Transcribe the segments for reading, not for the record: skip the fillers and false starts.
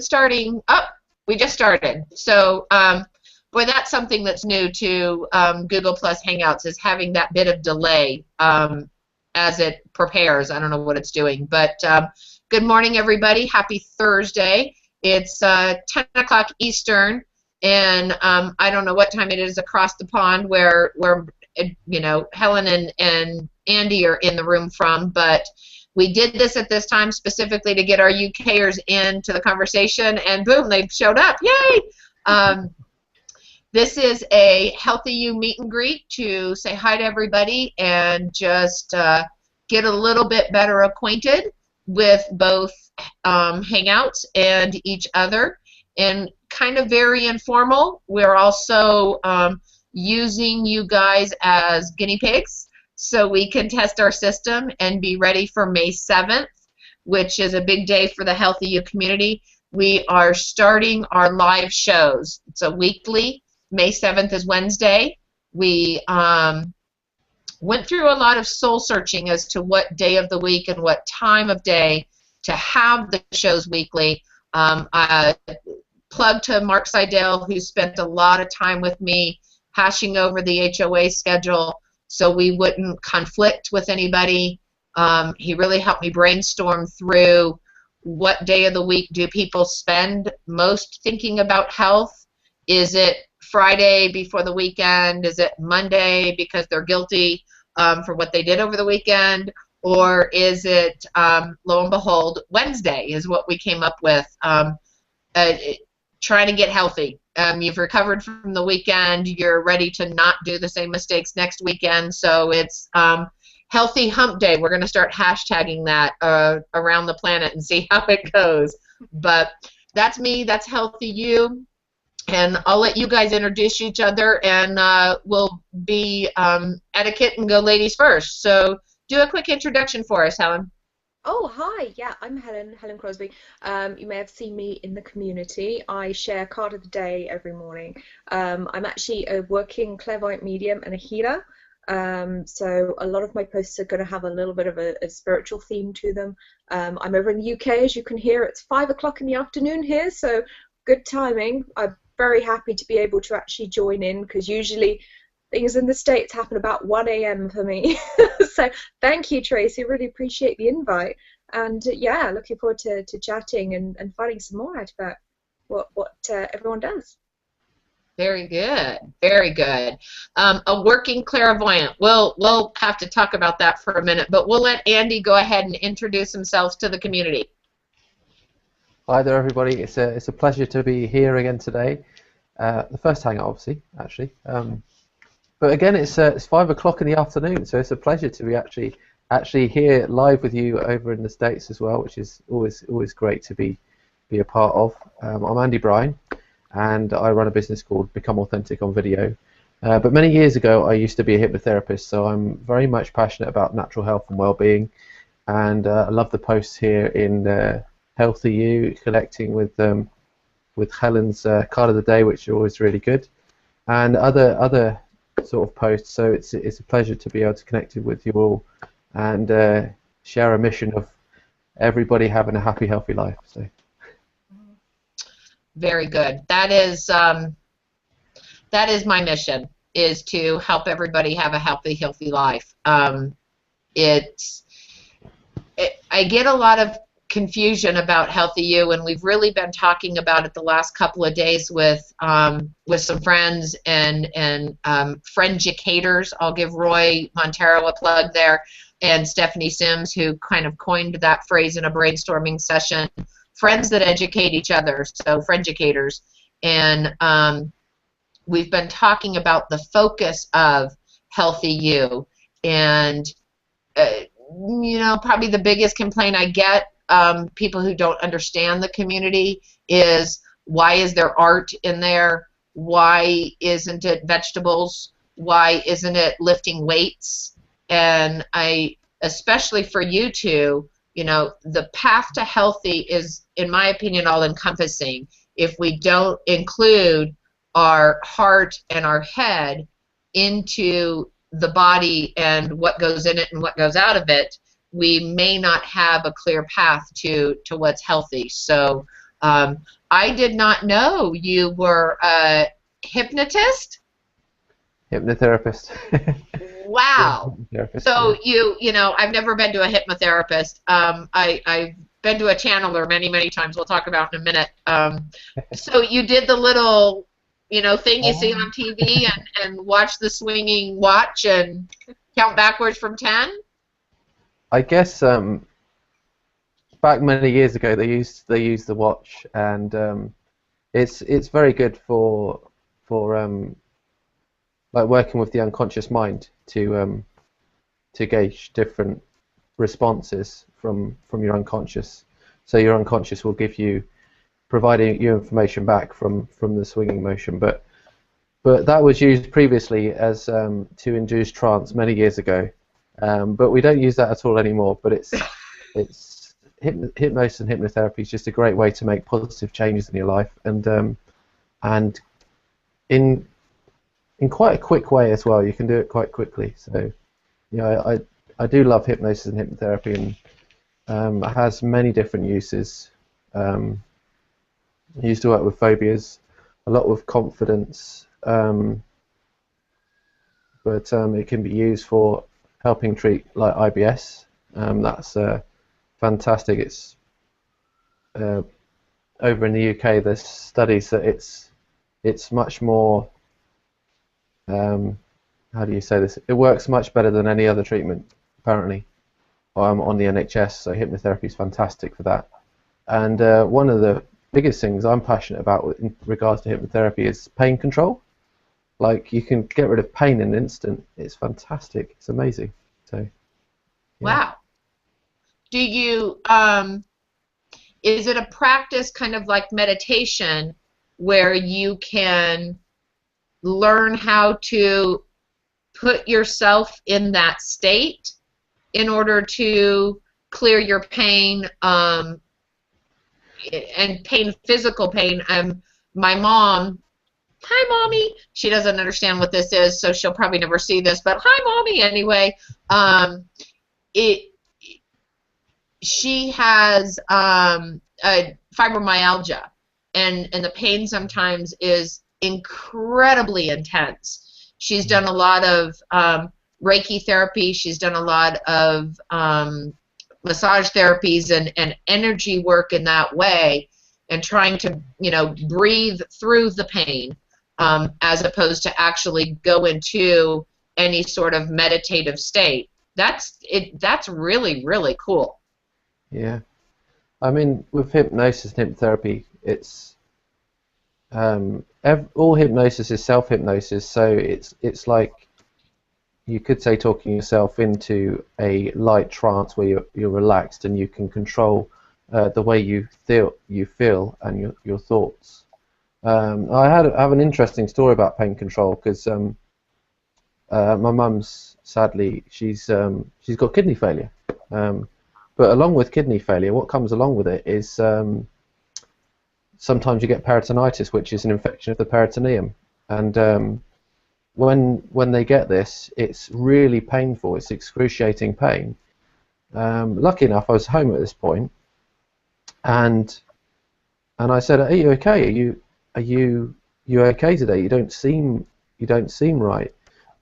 starting up. We just started. So, boy, that's something that's new to Google Plus Hangouts, is having that bit of delay as it prepares. I don't know what it's doing. But good morning, everybody. Happy Thursday. It's 10 o'clock Eastern, and I don't know what time it is across the pond where you know, Helen and Andy are in the room from, but we did this at this time specifically to get our UKers into the conversation, and boom, they've showed up. Yay! This is a Healthy You meet and greet to say hi to everybody and just get a little bit better acquainted with both Hangouts and each other, and kind of very informal. We're also using you guys as guinea pigs so we can test our system and be ready for May 7th, which is a big day for the Healthy You community. We are starting our live shows. It's a weekly. May 7th is Wednesday. We went through a lot of soul searching as to what day of the week and what time of day to have the shows weekly. Plug to Mark Seidel, who spent a lot of time with me hashing over the HOA schedule so we wouldn't conflict with anybody. He really helped me brainstorm through what day of the week do people spend most thinking about health. Is it Friday before the weekend? Is it Monday because they're guilty for what they did over the weekend? Or is it, lo and behold, Wednesday is what we came up with, trying to get healthy. You've recovered from the weekend. You're ready to not do the same mistakes next weekend. So it's Healthy Hump Day. We're going to start hashtagging that around the planet and see how it goes. But that's me. That's Healthy You. And I'll let you guys introduce each other, and we'll be etiquette and go ladies first. So do a quick introduction for us, Helen. Oh, hi. Yeah, I'm Helen Crosby. You may have seen me in the community. I share card of the day every morning. I'm actually a working clairvoyant medium and a healer. So a lot of my posts are going to have a little bit of a spiritual theme to them. I'm over in the UK, as you can hear. It's 5 o'clock in the afternoon here, so good timing. I'm very happy to be able to actually join in, because usually things in the States happen about 1 a.m. for me. So thank you, Tracy. Really appreciate the invite. And yeah, looking forward to chatting and finding some more out about what everyone does. Very good. Very good. A working clairvoyant. We'll have to talk about that for a minute, but we'll let Andy go ahead and introduce himself to the community. Hi there, everybody. It's a pleasure to be here again today. The first hangout, obviously, actually. But again, it's 5 o'clock in the afternoon, so it's a pleasure to be actually here live with you over in the States as well, which is always great to be a part of. I'm Andy Bryan, and I run a business called Become Authentic on Video. But many years ago, I used to be a hypnotherapist, so I'm very much passionate about natural health and well-being, and I love the posts here in Healthy You, connecting with Helen's card of the day, which are always really good, and other sort of posts. So it's a pleasure to be able to connect with you all and share a mission of everybody having a happy, healthy life. So very good. That is my mission, is to help everybody have a healthy life. I get a lot of confusion about Healthy You, and we've really been talking about it the last couple of days with some friends and frienducators. I'll give Roy Montero a plug there, and Stephanie Sims, who kind of coined that phrase in a brainstorming session. Friends that educate each other, so frienducators. And we've been talking about the focus of Healthy You, and you know, probably the biggest complaint I get, people who don't understand the community, is why is there art in there? Why isn't it vegetables? Why isn't it lifting weights? And especially for you two, you know, the path to healthy is, in my opinion, all encompassing. If we don't include our heart and our head into the body and what goes in it and what goes out of it, we may not have a clear path to what's healthy. So I did not know you were a hypnotist. Hypnotherapist. Yeah, Wow. hypnotherapist, So yeah. you know, I've never been to a hypnotherapist. I've been to a channeler many, many times. We'll talk about in a minute. So you did the little, you know, thing you see on TV and watch the swinging watch and count backwards from 10? I guess back many years ago they used the watch, and it's very good for like working with the unconscious mind to gauge different responses from your unconscious. So your unconscious will give you providing you information back from the swinging motion, but that was used previously as to induce trance many years ago, but we don't use that at all anymore. But it's hypnosis and hypnotherapy is just a great way to make positive changes in your life, and in quite a quick way as well. You can do it quite quickly. So I do love hypnosis and hypnotherapy, and it has many different uses. I used to work with phobias, a lot with confidence, but it can be used for helping treat like IBS. That's fantastic. It's over in the UK. There's studies that it's much more. How do you say this? It works much better than any other treatment, apparently, on the NHS. So hypnotherapy is fantastic for that. And one of the biggest things I'm passionate about in regards to hypnotherapy is pain control. Like, you can get rid of pain in an instant. It's fantastic. It's amazing. So, yeah. Wow. Do you is it a practice kind of like meditation where you can learn how to put yourself in that state in order to clear your pain, and physical pain? My mom, hi mommy, she doesn't understand what this is, so she'll probably never see this, but hi mommy anyway. She has a fibromyalgia, and the pain sometimes is incredibly intense. She's done a lot of Reiki therapy. She's done a lot of massage therapies and energy work in that way, and trying to, you know, breathe through the pain, as opposed to actually go into any sort of meditative state. That's really, really cool. Yeah. I mean, with hypnosis and hypnotherapy, it's all hypnosis is self-hypnosis, so it's like, you could say, talking yourself into a light trance where you're relaxed and you can control the way you feel and your thoughts. I have an interesting story about pain control, because my mum's, sadly, she's got kidney failure. But along with kidney failure, what comes along with it is sometimes you get peritonitis, which is an infection of the peritoneum. And when they get this, it's really painful. It's excruciating pain. Lucky enough, I was home at this point, and I said, "Are you okay? Are you okay today? You don't seem right."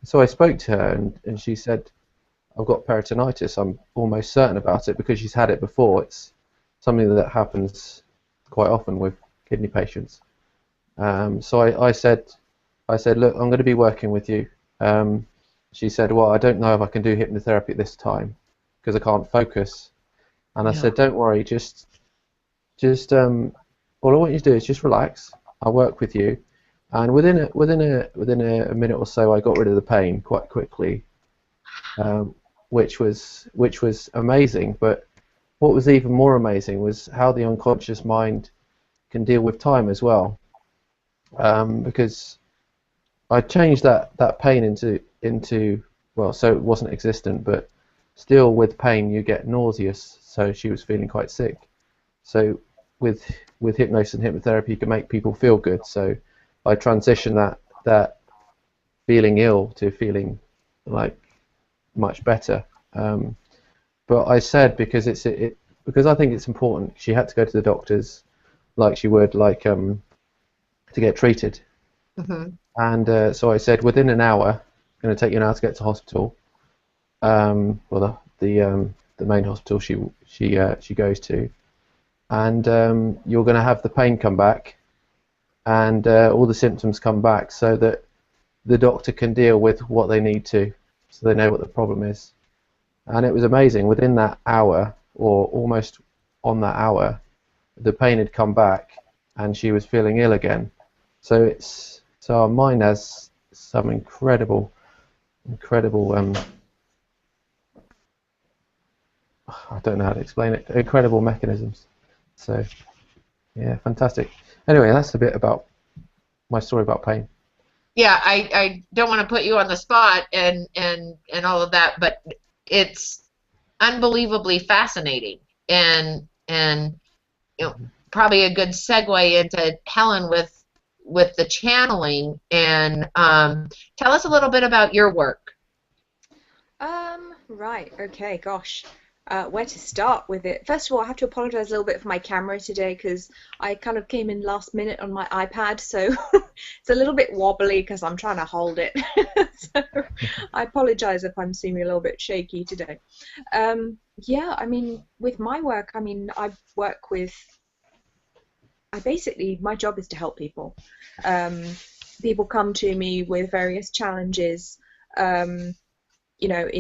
So I spoke to her, and she said, "I've got peritonitis. I'm almost certain about it," because she's had it before. It's something that happens quite often with kidney patients. So I said, "Look, I'm going to be working with you." She said, "Well, I don't know if I can do hypnotherapy at this time because I can't focus." And I said, "Don't worry, just all I want you to do is just relax. I'll work with you." And within a minute or so, I got rid of the pain quite quickly. Which was amazing. But what was even more amazing was how the unconscious mind can deal with time as well, because I changed that pain into well, so it wasn't existent, but still with pain you get nauseous, so she was feeling quite sick. So with hypnosis and hypnotherapy, you can make people feel good. So I transitioned that feeling ill to feeling like much better. But I said, because I think it's important, she had to go to the doctors. like she would to get treated. Hmm. And so I said, within an hour, I'm going to take you an hour to get to hospital. Well, the main hospital she goes to, and you're going to have the pain come back, and all the symptoms come back, so that the doctor can deal with what they need to, so they know what the problem is. And it was amazing. Within that hour, or almost on that hour, the pain had come back, and she was feeling ill again. So our mind has some incredible, I don't know how to explain it, incredible mechanisms. So yeah, fantastic. Anyway, that's a bit about my story about pain. Yeah, I don't want to put you on the spot and all of that, but it's unbelievably fascinating, and probably a good segue into Helen with the channeling. And tell us a little bit about your work. Right, okay, gosh. Where to start with it? First of all, I have to apologize a little bit for my camera today because I kind of came in last minute on my iPad, so it's a little bit wobbly because I'm trying to hold it. So I apologize if I'm seeming a little bit shaky today. Yeah, I mean, with my work, I mean, my job is to help people. People come to me with various challenges, in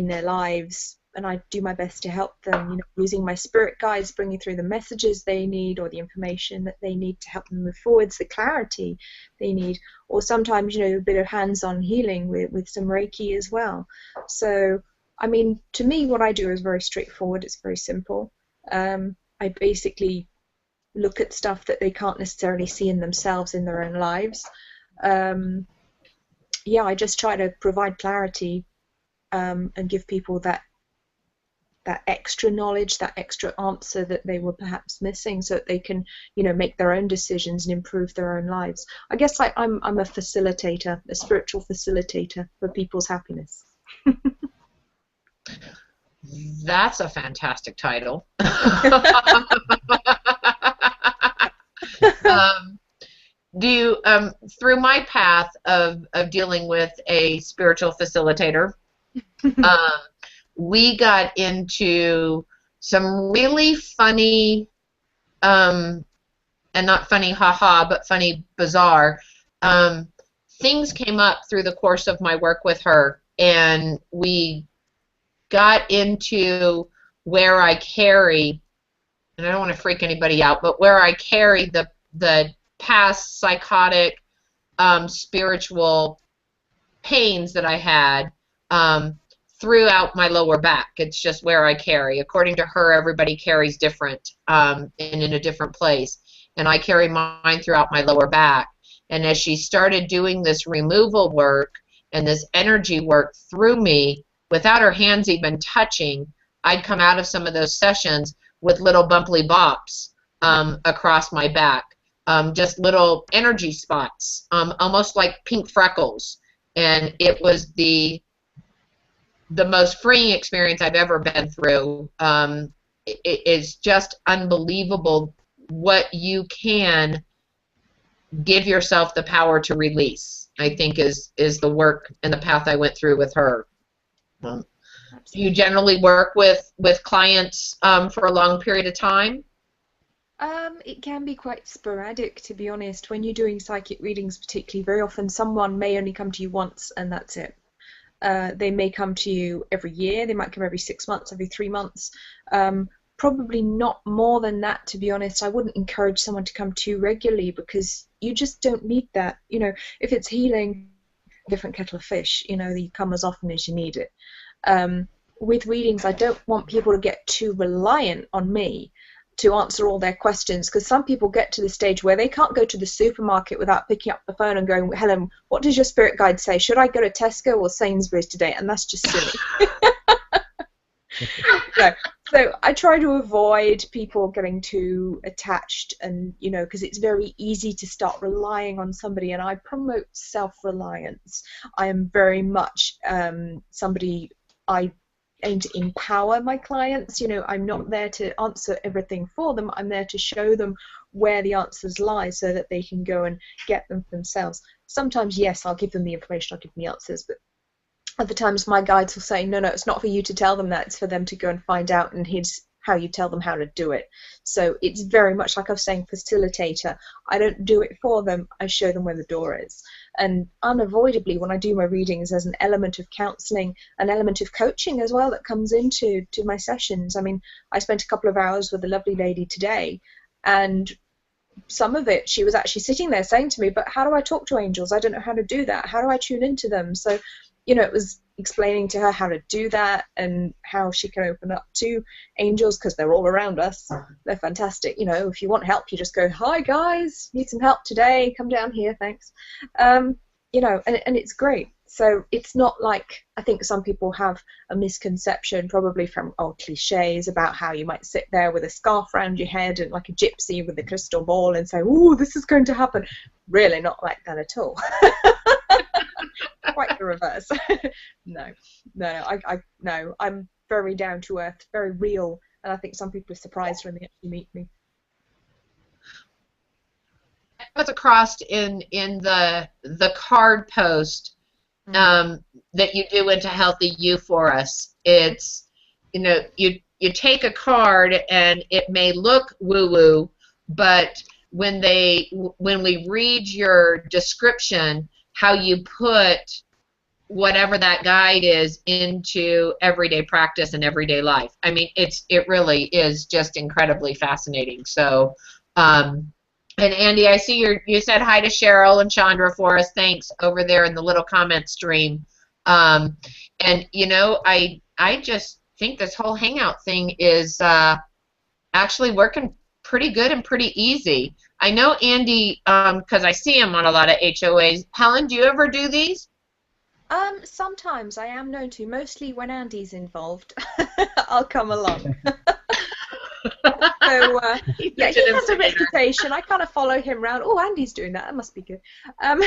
their lives, and I do my best to help them, using my spirit guides, bringing through the messages they need or the information that they need to help them move forwards, the clarity they need, or sometimes, a bit of hands-on healing with some Reiki as well. So, I mean, to me, what I do is very straightforward. It's very simple. I basically look at stuff that they can't necessarily see in themselves in their own lives. Yeah, I just try to provide clarity, and give people that extra knowledge, that extra answer that they were perhaps missing, so that they can, make their own decisions and improve their own lives. I guess I'm a facilitator, a spiritual facilitator for people's happiness. That's a fantastic title. Do you, through my path of dealing with a spiritual facilitator, we got into some really funny, and not funny haha, but funny bizarre, things came up through the course of my work with her, and we got into where I carry, and I don't want to freak anybody out, but where I carry the past psychotic, spiritual pains that I had, throughout my lower back. It's just where I carry. According to her, everybody carries different, and in a different place. And I carry mine throughout my lower back. And as she started doing this removal work and this energy work through me, without her hands even touching, I'd come out of some of those sessions with little bumply bops, across my back. Just little energy spots, almost like pink freckles. And it was the most freeing experience I've ever been through. It is just unbelievable what you can give yourself the power to release, I think is the work and the path I went through with her. Do you generally work with clients for a long period of time? It can be quite sporadic, to be honest. When you're doing psychic readings, particularly, very often someone may only come to you once and that's it. They may come to you every year. They might come every 6 months, every 3 months. Probably not more than that, to be honest. I wouldn't encourage someone to come to you regularly because you just don't need that. If it's healing, different kettle of fish. You come as often as you need it. With readings, I don't want people to get too reliant on me to answer all their questions, because some people get to the stage where they can't go to the supermarket without picking up the phone and going, Helen, what does your spirit guide say? Should I go to Tesco or Sainsbury's today? And that's just silly. So I try to avoid people getting too attached, and because it's very easy to start relying on somebody, and I promote self-reliance. I am very much somebody, I aim to empower my clients. You know, I'm not there to answer everything for them. I'm there to show them where the answers lie so that they can go and get them for themselves. Sometimes, yes, I'll give them the information, I'll give them the answers, but other times my guides will say, no, it's not for you to tell them that, it's for them to go and find out, and here's how you tell them how to do it. So it's very much like I was saying, facilitator. I don't do it for them, I show them where the door is. And unavoidably, when I do my readings, there's an element of counseling, an element of coaching as well that comes into my sessions. I mean, I spent a couple of hours with a lovely lady today, and some of it she was actually sitting there saying to me, but how do I talk to angels? I don't know how to do that. How do I tune into them? So, you know, it was explaining to her how to do that and how she can open up to angels, because they're all around us. They're fantastic. You know, if you want help, you just go, hi guys, need some help today, come down here, thanks. You know, and it's great. So it's not like, I think some people have a misconception, probably from old cliches, about how you might sit there with a scarf around your head and like a gypsy with a crystal ball and say, oh, this is going to happen. Really not like that at all. Quite the reverse. No, I'm very down to earth, very real, and I think some people are surprised when they actually meet me. Was across in the card post that you do into Healthy You for us. It's, you know, you take a card and it may look woo-woo, but when we read your description, how you put whatever that guide is into everyday practice and everyday life. I mean, it really is just incredibly fascinating. So, and Andy, I see you said hi to Cheryl and Chandra for us. Thanks over there in the little comment stream. And you know, I just think this whole Hangout thing is actually working pretty good and pretty easy. I know Andy, because I see him on a lot of HOAs. Helen, do you ever do these? Sometimes I am known to, mostly when Andy's involved. I'll come along. So, yeah, he has a reputation. I kind of follow him around. Oh, Andy's doing that. That must be good. I'm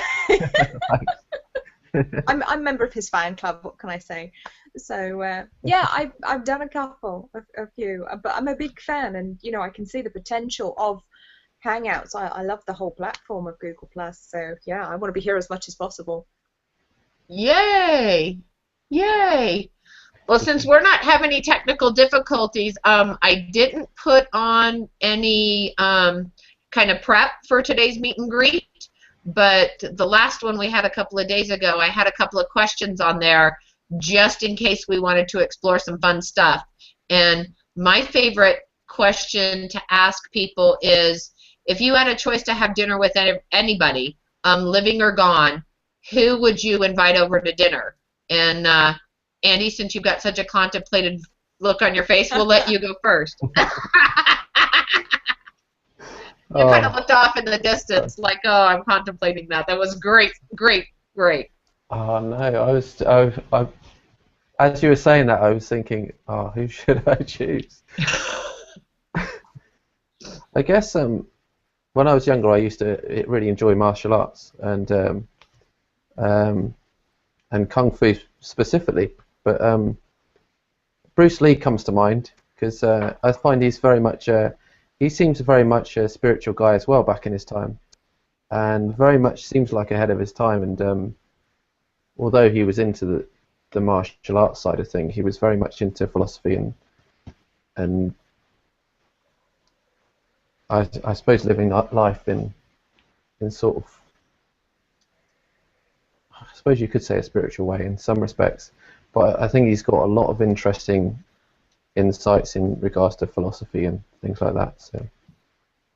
a member of his fan club. What can I say? So, yeah, I've done a few, but I'm a big fan, and you know, I can see the potential of Hangouts. I love the whole platform of Google+. So, yeah, I want to be here as much as possible. Yay! Yay! Well, since we're not having any technical difficulties, I didn't put on any kind of prep for today's meet and greet, but the last one we had a couple of days ago, I had a couple of questions on there just in case we wanted to explore some fun stuff. And my favorite question to ask people is, if you had a choice to have dinner with anybody, living or gone, who would you invite over to dinner? And Andy, since you've got such a contemplated look on your face, we'll let you go first. You kind of looked off in the distance like, oh, I'm contemplating that. That was great, great, great. Oh, no, as you were saying that, I was thinking, oh, who should I choose? I guess when I was younger, I used to really enjoy martial arts and kung fu specifically, but Bruce Lee comes to mind because I find he's very much he seems very much a spiritual guy as well back in his time, and very much seems like ahead of his time. And although he was into the martial arts side of things, he was very much into philosophy and I suppose living life in sort of, I suppose you could say, a spiritual way in some respects, but I think he's got a lot of interesting insights in regards to philosophy and things like that. So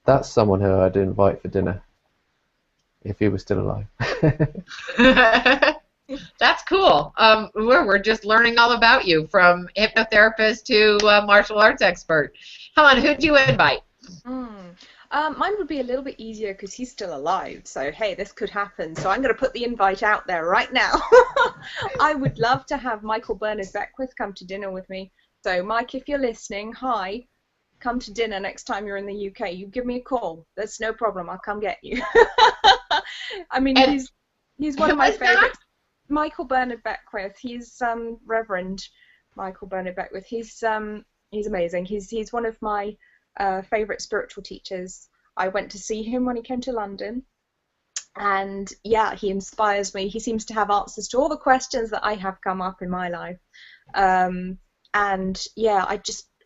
that's someone who I'd invite for dinner if he was still alive. That's cool. We're just learning all about you, from hypnotherapist to martial arts expert. Helen, who'd you invite? Mine would be a little bit easier because he's still alive, so hey, this could happen. So I'm going to put the invite out there right now. I would love to have Michael Bernard Beckwith come to dinner with me. So Mike, if you're listening, hi, come to dinner next time you're in the UK. You give me a call. That's no problem. I'll come get you. I mean, he's one of my favorites. Michael Bernard Beckwith. He's Reverend, Michael Bernard Beckwith. He's amazing. He's one of my favorite spiritual teachers. I went to see him when he came to London, and yeah, he inspires me. He seems to have answers to all the questions that I have come up in my life. And yeah,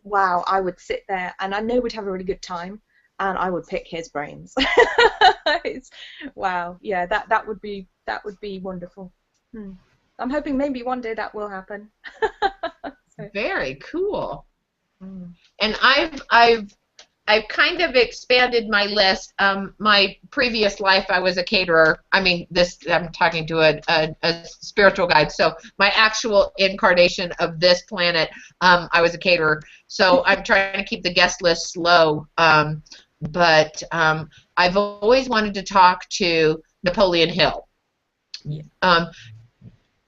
wow, I would sit there and I know we'd have a really good time, and I would pick his brains. Wow, yeah, that would be wonderful. I'm hoping maybe one day that will happen. So. Very cool. Mm. And I've kind of expanded my list. My previous life, I was a caterer. I mean, I'm talking to a spiritual guide. So my actual incarnation of this planet, I was a caterer. So I'm trying to keep the guest list low. But I've always wanted to talk to Napoleon Hill.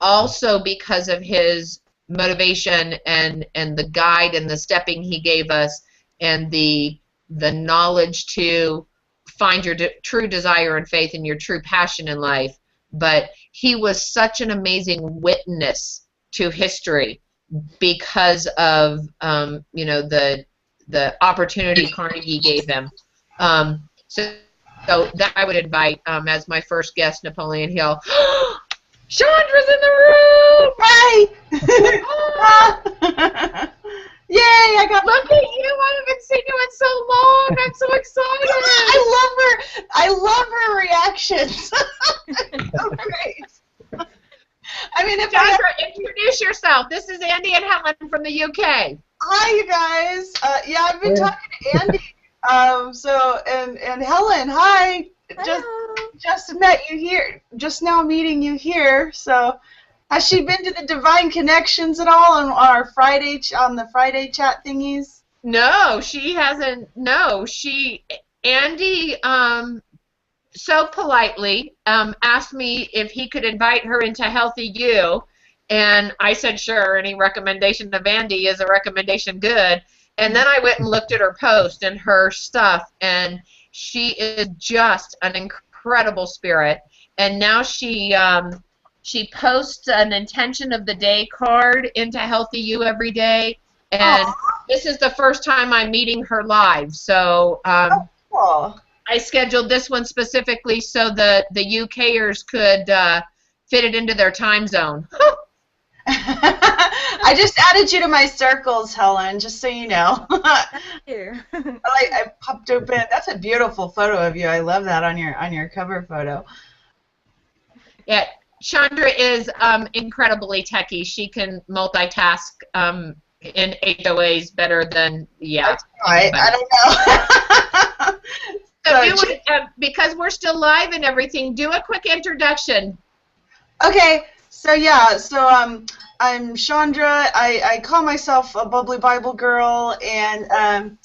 Also because of his motivation and the guide and the stepping he gave us, and the knowledge to find your true desire and faith and your true passion in life. But he was such an amazing witness to history because of the opportunity Carnegie gave him. So that I would invite as my first guest, Napoleon Hill. Chandra's in the room! Hi! Yay, I got... Look at you! I haven't seen you in so long! I'm so excited! I love her reactions. So great. I mean, if Chandra, introduce yourself. This is Andy and Helen from the UK. Hi, you guys. Yeah, I've been talking to Andy. And Helen, hi. Just met you here. Just now meeting you here. So, has she been to the Divine Connections at all on our Friday the Friday chat thingies? No, she hasn't. No, Andy so politely asked me if he could invite her into Healthy You, and I said sure. Any recommendation of Andy is a recommendation good. And then I went and looked at her post and her stuff, and she is just an incredible spirit. And now she posts an intention of the day card into Healthy You every day. And this is the first time I'm meeting her live. So I scheduled this one specifically so the UKers could fit it into their time zone. I just added you to my circles, Helen, just so you know. Thank you. I popped open. That's a beautiful photo of you. I love that on your cover photo. Yeah, Chandra is incredibly techie. She can multitask in HOAs better than I don't know. So because we're still live and everything, do a quick introduction. Okay. So yeah, I'm Chandra. I call myself a bubbly Bible girl, and I'm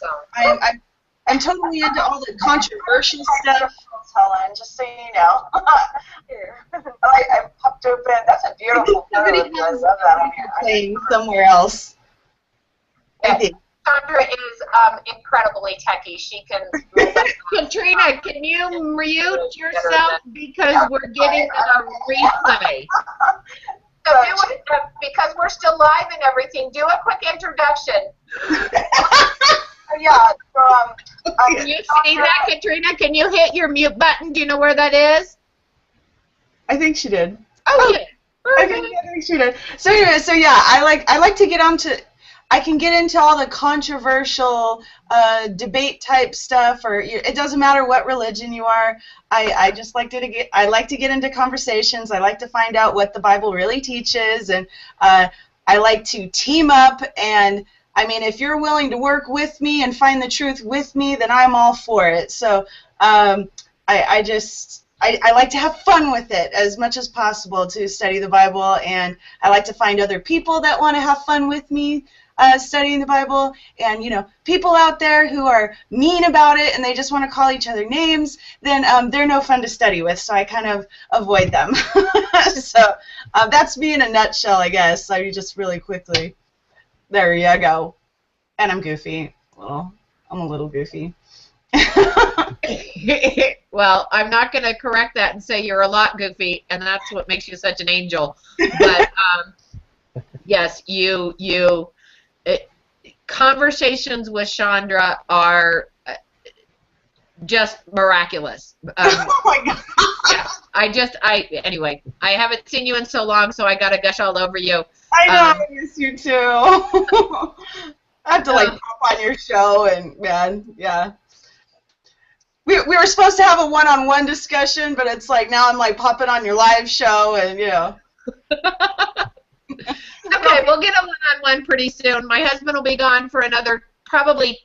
totally into all the controversial stuff. Helen, just so you know. I popped open. That's a beautiful photo. I love that on here. Playing somewhere else. Yeah. Chandra is incredibly techie. She can. Katrina, can you mute yourself because we're getting a replay? So because we're still live and everything, do a quick introduction. Yeah. Can you see that, Katrina? Can you hit your mute button? Do you know where that is? I think she did. Oh, yeah. I think she did. So anyway, yeah, I like to get onto. I can get into all the controversial debate type stuff, or it doesn't matter what religion you are. I just like to get into conversations. I like to find out what the Bible really teaches, and I like to team up. And I mean, if you're willing to work with me and find the truth with me, then I'm all for it. So I like to have fun with it as much as possible to study the Bible, and I like to find other people that want to have fun with me. Studying the Bible, and people out there who are mean about it and they just want to call each other names, then they're no fun to study with, so I kind of avoid them. So that's me in a nutshell, I guess. So you just really quickly, there you go. And I'm goofy. Well, I'm a little goofy. Well, I'm not going to correct that and say you're a lot goofy, and that's what makes you such an angel. But yes, conversations with Chandra are just miraculous. Oh my God. Yeah, anyway, I haven't seen you in so long, so I gotta gush all over you. I know, I miss you too. I have to like pop on your show and man, yeah. We were supposed to have a one-on-one discussion, but it's like now I'm like popping on your live show and you know. Okay, we'll get a one-on-one pretty soon. My husband will be gone for another probably,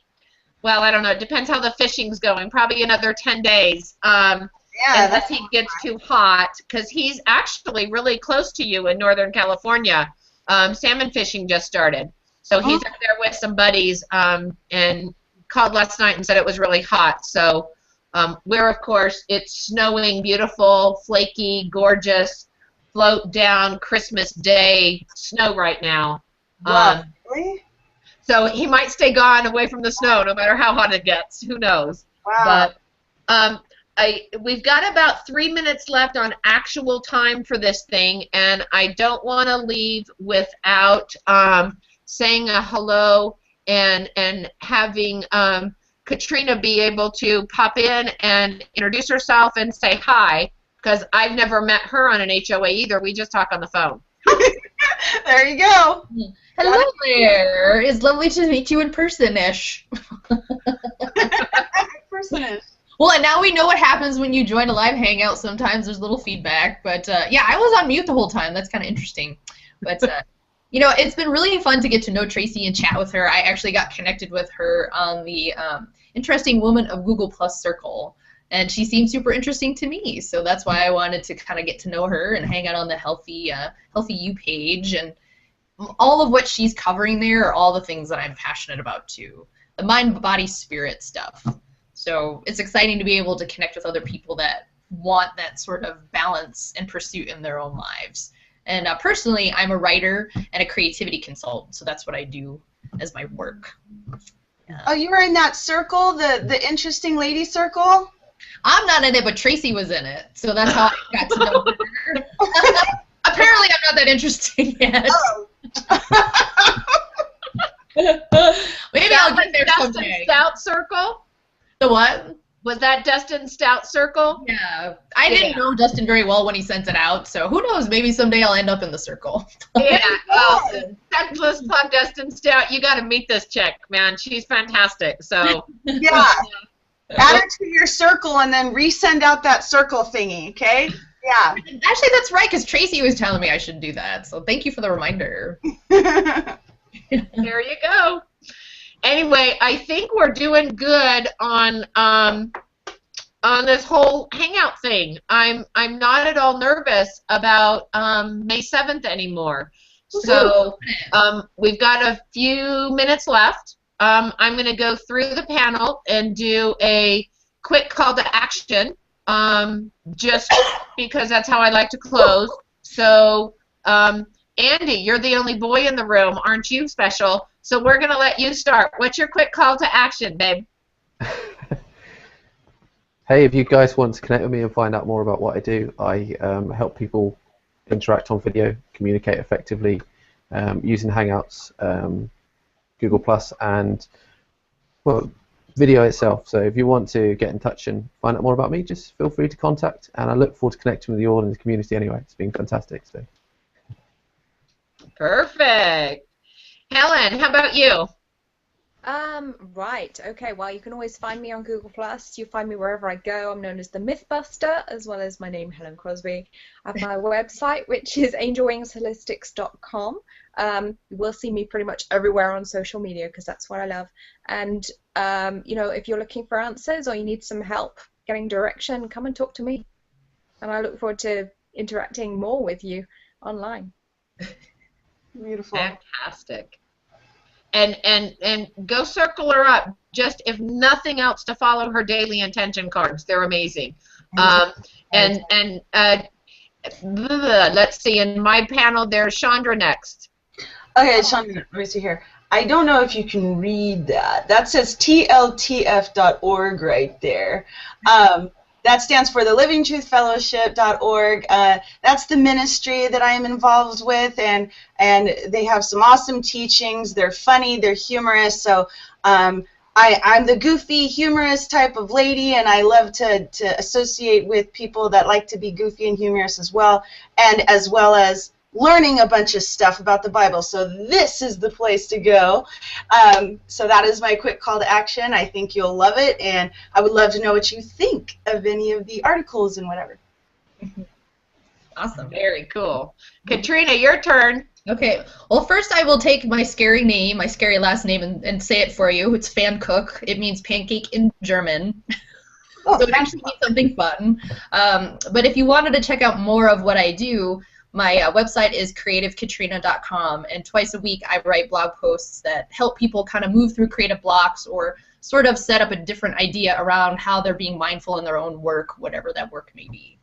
well, I don't know. It depends how the fishing's going. Probably another 10 days. Yeah, unless he gets too hot, because he's actually really close to you in Northern California. Salmon fishing just started. So he's up there with some buddies and called last night and said it was really hot. So we're, of course, it's snowing, beautiful, flaky, gorgeous, float down Christmas Day snow right now. wow, really? So he might stay gone away from the snow no matter how hot it gets. Who knows? Wow. But we've got about 3 minutes left on actual time for this thing, and I don't want to leave without saying a hello and having Katrina be able to pop in and introduce herself and say hi, because I've never met her on an HOA either. We just talk on the phone. There you go. Hello there. It's lovely to meet you in person-ish. Person-ish. Well, and now we know what happens when you join a live hangout. Sometimes there's little feedback. But, yeah, I was on mute the whole time. That's kind of interesting. But, you know, it's been really fun to get to know Tracy and chat with her. I actually got connected with her on the Interesting Woman of Google Plus Circle. And she seemed super interesting to me. So that's why I wanted to kind of get to know her and hang out on the Healthy You page. And all of what she's covering there are all the things that I'm passionate about, too. The mind, body, spirit stuff. So it's exciting to be able to connect with other people that want that sort of balance and pursuit in their own lives. And personally, I'm a writer and a creativity consultant, so that's what I do as my work. Oh, you were in that circle, the interesting lady circle? I'm not in it, but Tracy was in it, so that's how I got to know her. Apparently, I'm not that interesting yet. Oh. Maybe I'll get there Dustin someday. Stout circle? The what? Was that Dustin Stout circle? Yeah, I didn't know Dustin very well when he sent it out, so who knows? Maybe someday I'll end up in the circle. Yeah. Let's plug Dustin Stout. You got to meet this chick, man. She's fantastic. So. Yeah. Add her to your circle and then resend out that circle thingy, okay? Yeah. Actually, that's right, because Tracy was telling me I should do that, so thank you for the reminder. There you go. Anyway, I think we're doing good on this whole hangout thing. I'm not at all nervous about May 7th anymore. So we've got a few minutes left. I'm going to go through the panel and do a quick call to action, just because that's how I like to close. So, Andy, you're the only boy in the room. Aren't you special? So we're going to let you start. What's your quick call to action, babe? Hey, if you guys want to connect with me and find out more about what I do, I help people interact on video, communicate effectively using Hangouts, Google Plus, and well, video itself. So if you want to get in touch and find out more about me, just feel free to contact. And I look forward to connecting with you all in the community anyway. It's been fantastic. So. Perfect. Helen, how about you? Right, okay, well, you can always find me on Google+. You find me wherever I go. I'm known as the Mythbuster, as well as my name, Helen Crosby. I have my website, which is angelwingsholistics.com. You will see me pretty much everywhere on social media, because that's what I love. And, you know, if you're looking for answers or you need some help getting direction, come and talk to me. And I look forward to interacting more with you online. Beautiful. Fantastic. And go circle her up, just if nothing else, to follow her daily intention cards. They're amazing. Let's see, in my panel there's Chandra next. Okay, Chandra, let me see here. I don't know if you can read that. That says tltf.org right there. That stands for the livingtruthfellowship.org. That's the ministry that I am involved with, and they have some awesome teachings. They're funny, they're humorous, so I'm the goofy, humorous type of lady, and I love to associate with people that like to be goofy and humorous as well as learning a bunch of stuff about the Bible. So this is the place to go. So that is my quick call to action. I think you'll love it, and I would love to know what you think of any of the articles and whatever. Awesome. Very cool. Katrina, your turn. Okay. Well, first I will take my scary name, my scary last name, and say it for you. It's Pfannkuchen. It means pancake in German. Oh, So it actually means something fun. But if you wanted to check out more of what I do, my website is creativekatrina.com, and twice a week I write blog posts that help people kind of move through creative blocks or sort of set up a different idea around how they're being mindful in their own work, whatever that work may be.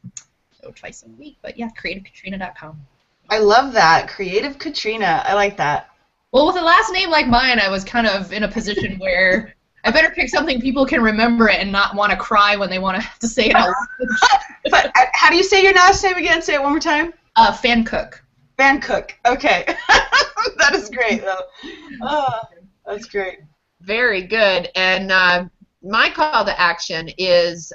So twice a week, but yeah, creativekatrina.com. I love that. Creative Katrina. I like that. Well, with a last name like mine, I was kind of in a position where I better pick something people can remember it and not want to cry when they want to have to say it out loud. But how do you say your last name again? Say it one more time. Pfannkuchen. Pfannkuchen. Okay. That is great, though. Oh, that's great. Very good. And my call to action is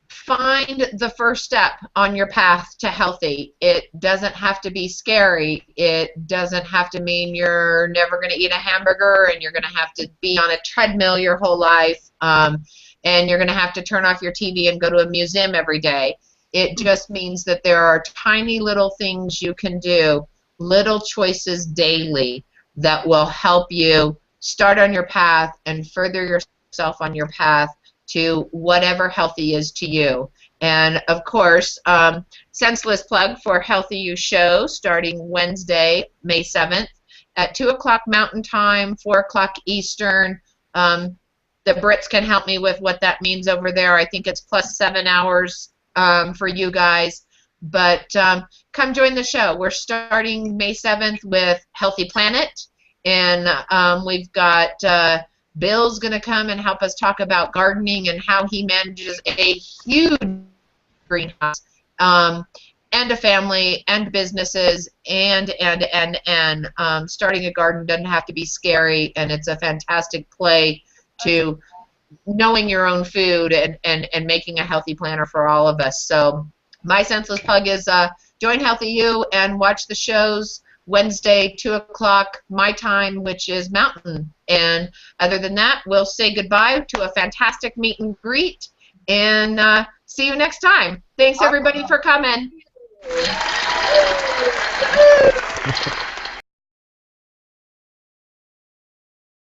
find the first step on your path to healthy. It doesn't have to be scary. It doesn't have to mean you're never going to eat a hamburger and you're going to have to be on a treadmill your whole life, and you're going to have to turn off your TV and go to a museum every day. It just means that there are tiny little things you can do, little choices daily that will help you start on your path and further yourself on your path to whatever healthy is to you. And of course, senseless plug for Healthy You show starting Wednesday, May 7th at 2 o'clock Mountain Time, 4 o'clock Eastern. The Brits can help me with what that means over there. I think it's plus 7 hours for you guys. But come join the show. We're starting May 7th with Healthy Planet, and we've got Bill's going to come and help us talk about gardening and how he manages a huge greenhouse, and a family and businesses, and starting a garden doesn't have to be scary, and it's a fantastic play to knowing your own food and making a healthy planner for all of us. So my senseless plug is join Healthy You and watch the shows Wednesday, 2 o'clock my time, which is Mountain. And other than that, we'll say goodbye to a fantastic meet and greet, and see you next time. Thanks, everybody, for coming.